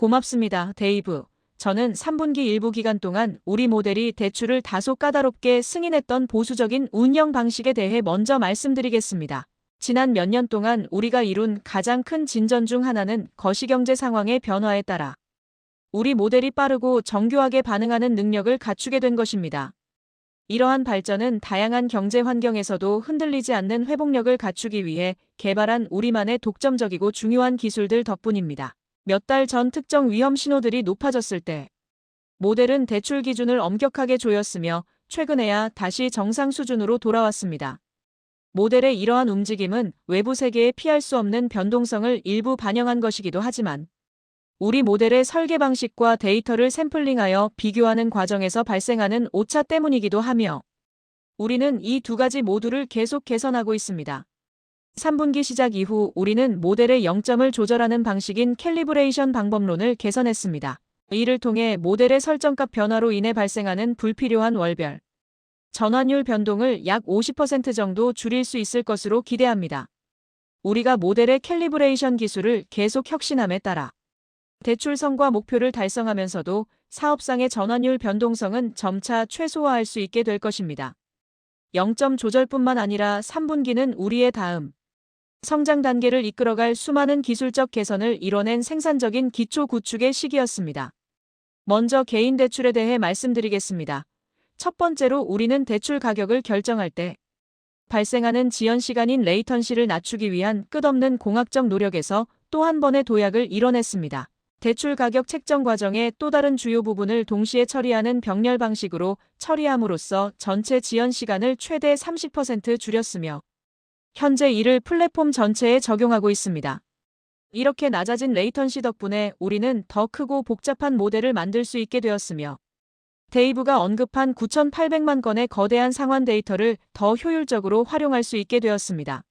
고맙습니다, 데이브. 저는 3분기 일부 기간 동안 우리 모델이 대출을 다소 까다롭게 승인했던 보수적인 운영 방식에 대해 먼저 말씀드리겠습니다. 지난 몇 년 동안 우리가 이룬 가장 큰 진전 중 하나는 거시경제 상황의 변화에 따라 우리 모델이 빠르고 정교하게 반응하는 능력을 갖추게 된 것입니다. 이러한 발전은 다양한 경제 환경에서도 흔들리지 않는 회복력을 갖추기 위해 개발한 우리만의 독점적이고 중요한 기술들 덕분입니다. 몇 달 전 특정 위험 신호들이 높아졌을 때 모델은 대출 기준을 엄격하게 조였으며 최근에야 다시 정상 수준으로 돌아왔습니다. 모델의 이러한 움직임은 외부 세계에 피할 수 없는 변동성을 일부 반영한 것이기도 하지만 우리 모델의 설계 방식과 데이터를 샘플링하여 비교하는 과정에서 발생하는 오차 때문이기도 하며 우리는 이 두 가지 모두를 계속 개선하고 있습니다. 3분기 시작 이후 우리는 모델의 0점을 조절하는 방식인 캘리브레이션 방법론을 개선했습니다. 이를 통해 모델의 설정값 변화로 인해 발생하는 불필요한 월별 전환율 변동을 약 50% 정도 줄일 수 있을 것으로 기대합니다. 우리가 모델의 캘리브레이션 기술을 계속 혁신함에 따라 대출성과 목표를 달성하면서도 사업상의 전환율 변동성은 점차 최소화할 수 있게 될 것입니다. 0점 조절뿐만 아니라 3분기는 우리의 다음 성장 단계를 이끌어갈 수많은 기술적 개선을 이뤄낸 생산적인 기초 구축의 시기였습니다. 먼저 개인 대출에 대해 말씀드리겠습니다. 첫 번째로 우리는 대출 가격을 결정할 때 발생하는 지연 시간인 레이턴시를 낮추기 위한 끝없는 공학적 노력에서 또 한 번의 도약을 이뤄냈습니다. 대출 가격 책정 과정의 또 다른 주요 부분을 동시에 처리하는 병렬 방식으로 처리함으로써 전체 지연 시간을 최대 30% 줄였으며 현재 이를 플랫폼 전체에 적용하고 있습니다. 이렇게 낮아진 레이턴시 덕분에 우리는 더 크고 복잡한 모델을 만들 수 있게 되었으며 데이브가 언급한 9,800만 건의 거대한 상환 데이터를 더 효율적으로 활용할 수 있게 되었습니다.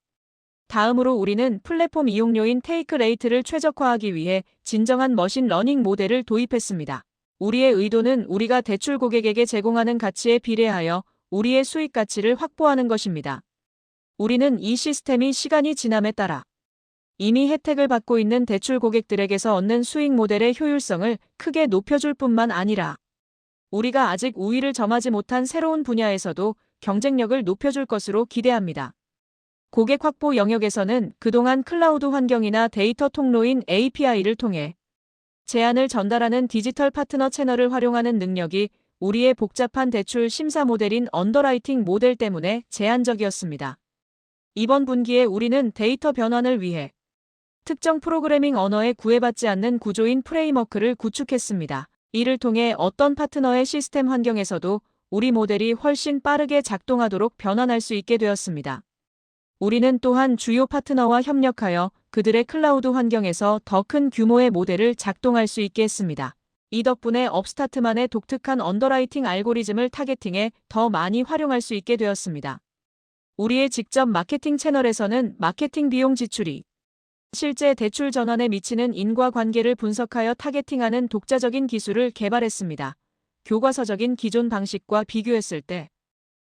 다음으로 우리는 플랫폼 이용료인 테이크 레이트를 최적화하기 위해 진정한 머신 러닝 모델을 도입했습니다. 우리의 의도는 우리가 대출 고객에게 제공하는 가치에 비례하여 우리의 수익 가치를 확보하는 것입니다. 우리는 이 시스템이 시간이 지남에 따라 이미 혜택을 받고 있는 대출 고객들에게서 얻는 수익 모델의 효율성을 크게 높여줄 뿐만 아니라 우리가 아직 우위를 점하지 못한 새로운 분야에서도 경쟁력을 높여줄 것으로 기대합니다. 고객 확보 영역에서는 그동안 클라우드 환경이나 데이터 통로인 API를 통해 제안을 전달하는 디지털 파트너 채널을 활용하는 능력이 우리의 복잡한 대출 심사 모델인 언더라이팅 모델 때문에 제한적이었습니다. 이번 분기에 우리는 데이터 변환을 위해 특정 프로그래밍 언어에 구애받지 않는 구조인 프레임워크를 구축했습니다. 이를 통해 어떤 파트너의 시스템 환경에서도 우리 모델이 훨씬 빠르게 작동하도록 변환할 수 있게 되었습니다. 우리는 또한 주요 파트너와 협력하여 그들의 클라우드 환경에서 더 큰 규모의 모델을 작동할 수 있게 했습니다. 이 덕분에 업스타트만의 독특한 언더라이팅 알고리즘을 타겟팅에 더 많이 활용할 수 있게 되었습니다. 우리의 직접 마케팅 채널에서는 마케팅 비용 지출이 실제 대출 전환에 미치는 인과관계를 분석하여 타겟팅하는 독자적인 기술을 개발했습니다. 교과서적인 기존 방식과 비교했을 때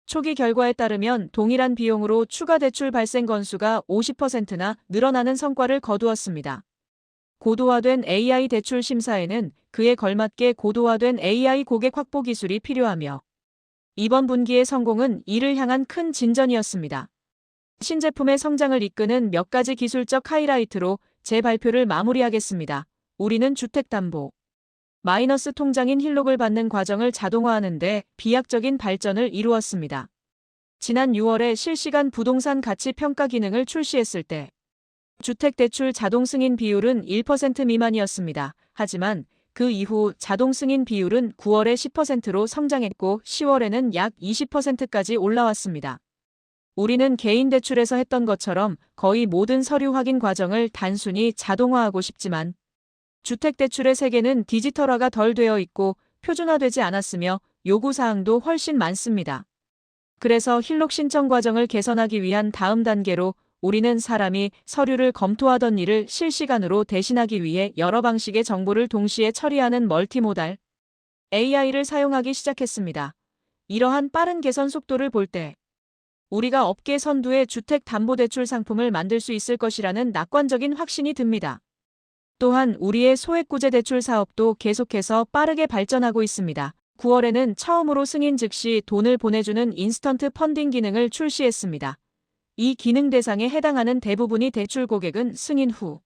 초기 결과에 따르면 동일한 비용으로 추가 대출 발생 건수가 50%나 늘어나는 성과를 거두었습니다. 고도화된 AI 대출 심사에는 그에 걸맞게 고도화된 AI 고객 확보 기술이 필요하며 이번 분기의 성공은 이를 향한 큰 진전이었습니다. 신제품의 성장을 이끄는 몇 가지 기술적 하이라이트로 제 발표를 마무리하겠습니다. 우리는 주택담보 마이너스 통장인 힐록을 받는 과정을 자동화하는 데 비약적인 발전을 이루었습니다. 지난 6월에 실시간 부동산 가치 평가 기능을 출시했을 때 주택대출 자동 승인 비율은 1% 미만이었습니다. 하지만 그 이후 자동 승인 비율은 9월에 10%로 성장했고 10월에는 약 20%까지 올라왔습니다. 우리는 개인 대출에서 했던 것처럼 거의 모든 서류 확인 과정을 단순히 자동화하고 싶지만 주택대출의 세계는 디지털화가 덜 되어 있고 표준화되지 않았으며 요구사항도 훨씬 많습니다. 그래서 힐록 신청 과정을 개선하기 위한 다음 단계로 우리는 사람이 서류를 검토하던 일을 실시간으로 대신하기 위해 여러 방식의 정보를 동시에 처리하는 멀티모달 AI를 사용하기 시작했습니다. 이러한 빠른 개선 속도를 볼 때 우리가 업계 선두의 주택담보대출 상품을 만들 수 있을 것이라는 낙관적인 확신이 듭니다. 또한 우리의 소액구제 대출 사업도 계속해서 빠르게 발전하고 있습니다. 9월에는 처음으로 승인 즉시 돈을 보내주는 인스턴트 펀딩 기능을 출시했습니다. 이 기능 대상에 해당하는 대부분의 대출 고객은 승인 후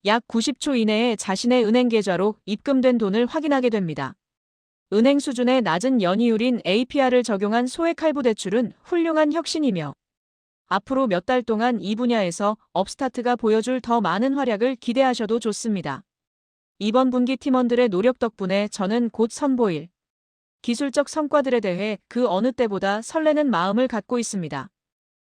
약 90초 이내에 자신의 은행 계좌로 입금된 돈을 확인하게 됩니다. 은행 수준의 낮은 연이율인 APR을 적용한 소액 할부 대출은 훌륭한 혁신이며 앞으로 몇 달 동안 이 분야에서 업스타트가 보여줄 더 많은 활약을 기대하셔도 좋습니다. 이번 분기 팀원들의 노력 덕분에 저는 곧 선보일 기술적 성과들에 대해 그 어느 때보다 설레는 마음을 갖고 있습니다.